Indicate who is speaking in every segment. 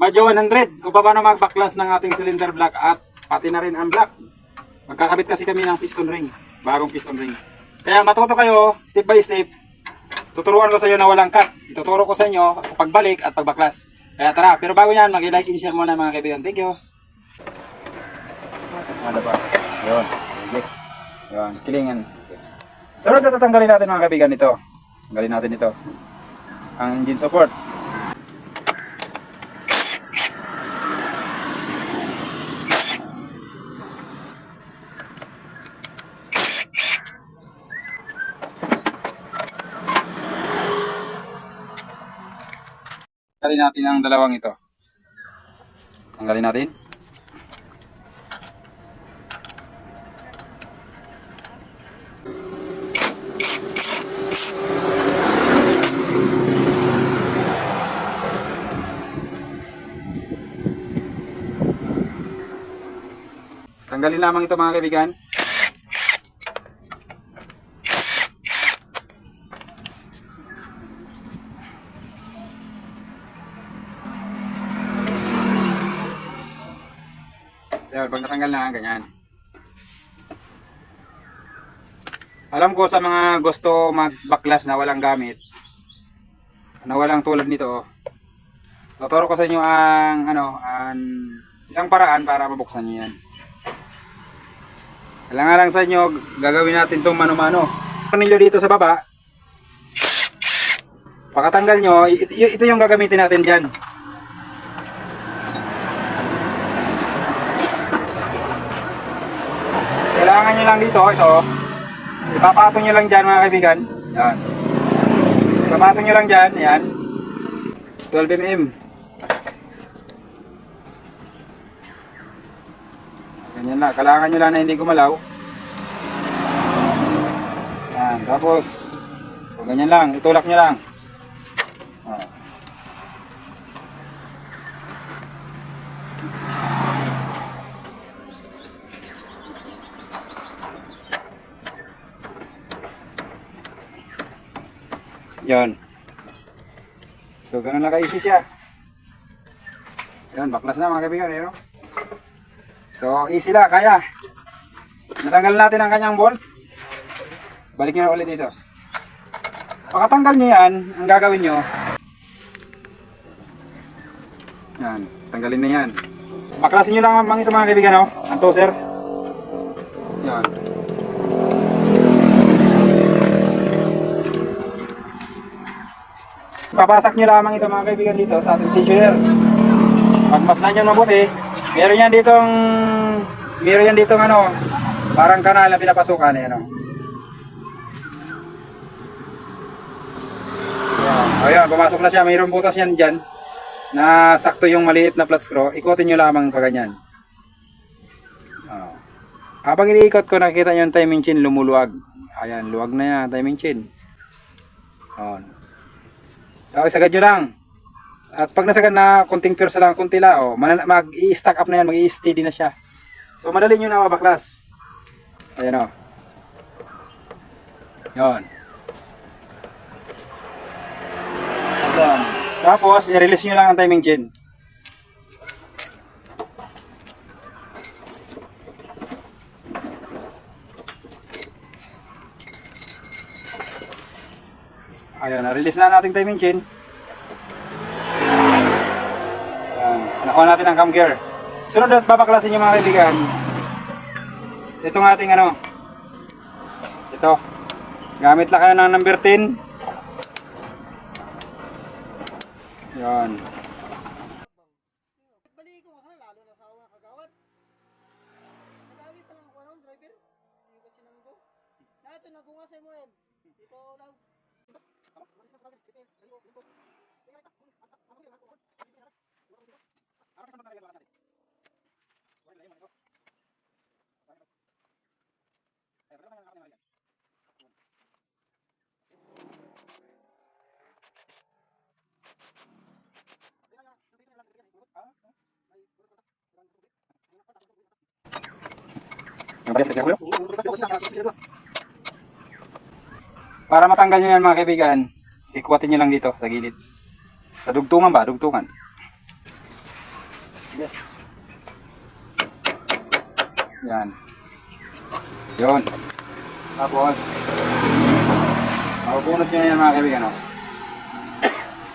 Speaker 1: Madyo 100 kung paano mag-backlas ng ating cylinder block at pati na rin ang block. Magkakabit kasi kami ng piston ring, bagong piston ring. Kaya matuto kayo step by step. Tuturuan ko sa inyo na walang cut. Ituturo ko sa inyo sa pagbalik at pagbaklas. Kaya tara, pero bago yan, mag-like and share muna mga kaibigan. Thank you. Ano ba? Yun. Okay. Yun, kilingan. Sunod na tatanggalin natin mga kaibigan ito. Tanggalin natin ito. Ang engine support. Tanggalin natin ang dalawang ito. Tanggalin natin. Tanggalin lamang ito mga kaibigan. Ayan, pag natanggal na, ganyan. Alam ko sa mga gusto mag-backlas na walang gamit, na walang tulad nito, tuturo ko sa inyo ang isang paraan para mabuksan nyo yan. Kailangan lang sa inyo, gagawin natin itong mano-mano. Tornilyo dito sa baba, pagkatanggal nyo, ito yung gagamitin natin dyan. Kailangan nyo lang dito, ito. Ipapatong nyo lang dyan mga kaibigan. Yan. Ipapatong nyo lang dyan, yan. 12mm. Ganyan lang, kailangan nyo lang na hindi gumalaw. Yan, tapos, so ganyan lang, itulak nyo lang. Yan. So, ganun lang ka-easy siya. Yan, baklas na mga kaibigan, eh, no? So, easy lang, kaya. Natanggal natin ang kanyang bolt. Balik nyo na ulit dito. Pagkatanggal nyo yan, ang gagawin nyo, yan, tanggalin na yan. Baklasin nyo lang ito mga kaibigan, no? Ang toser. Yan. Papasak nyo lamang ito mga kaibigan dito sa ating t-shirt. Pagmasdan nyo mabuti, meron yan ditong parang kanal na pinapasukan eh, no? Ayan, pumasok na siya. Mayroong butas yan dyan na sakto yung maliit na flat screw. Ikutin nyo lamang pa ganyan. Habang iniikot ko, nakikita nyo yung timing chain lumuluwag. Ayan, luwag na yan, timing chain. Tapos sagad nyo lang. At pag nasagad na konting pwersa lang, konti lang, mag-i-stack up na yan, mag-i-steady na siya. So madali nyo na mabaklas. Ayan o. Yan. Tapos i-release nyo lang ang timing chain. Ayan, na-release na natin timing chain. Nakuha natin ang cam gear. Sunod at babaklasin yung mga kaibigan. Itong ating ito. Gamit lang kayo ng number 10. Yan. Para matanggal nyo yan mga kaibigan, sikwatin nyo lang dito sa gilid. Sa dugtungan ba? Dugtungan. Yes. Yan. Yun. Tapos, mabubunot nyo na yan mga kaibigan. Oh.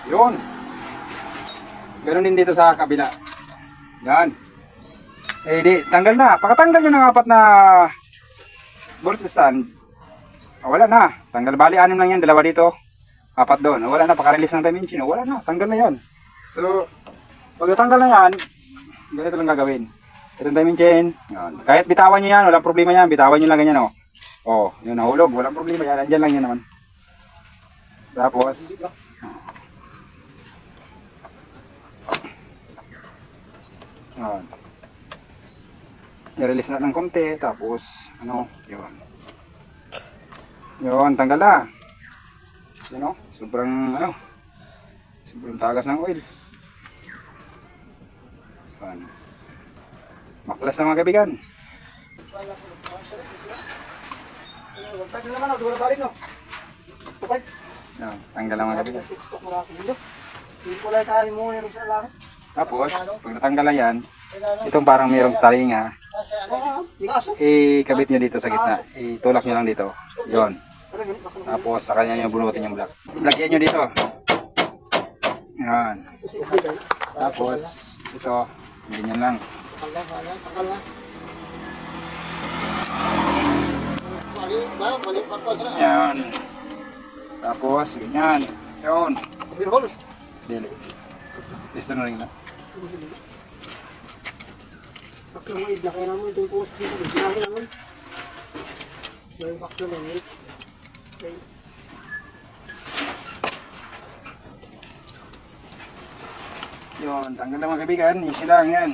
Speaker 1: Yun. Ganun din dito sa kabila. Yan. Eh di, tanggal na. Pakatanggal nyo ng 4 na bolt stand. Wala na. Tanggal bali 6 lang yan. 2 dito. 4 doon. Wala na. Pakarelease ng dimension. Wala na. Tanggal na yan. So, pag natanggal na yan, ganito lang gagawin. Itong dimension. Yan. Kahit bitawan nyo yan. Walang problema yan. Bitawan nyo lang ganyan. Oh. Oh, yun nahulog. Walang problema yan. Andyan lang yan naman. Tapos, yan. I-release na ng konti. Tapos, ano, yun. Yun, tanggal na. Yun o, sobrang, ano, sobrang tagas ng oil. Yan. Maklas na mga kaibigan. Yan, tanggal na mga kaibigan. Tapos, pag natanggal na yan, itong parang mayroong talinga, ikabit nyo dito sa gitna. Itulak nyo lang dito. Yon. Tapos, sa kanya nyo bunutin yung block. Lagyan nyo dito. Yan. Tapos, ito, ganyan lang. Yan. Tapos, ganyan. Yon. Dili. Piston ring na. Yun, tanggal na mga kaibigan. Easy lang yan.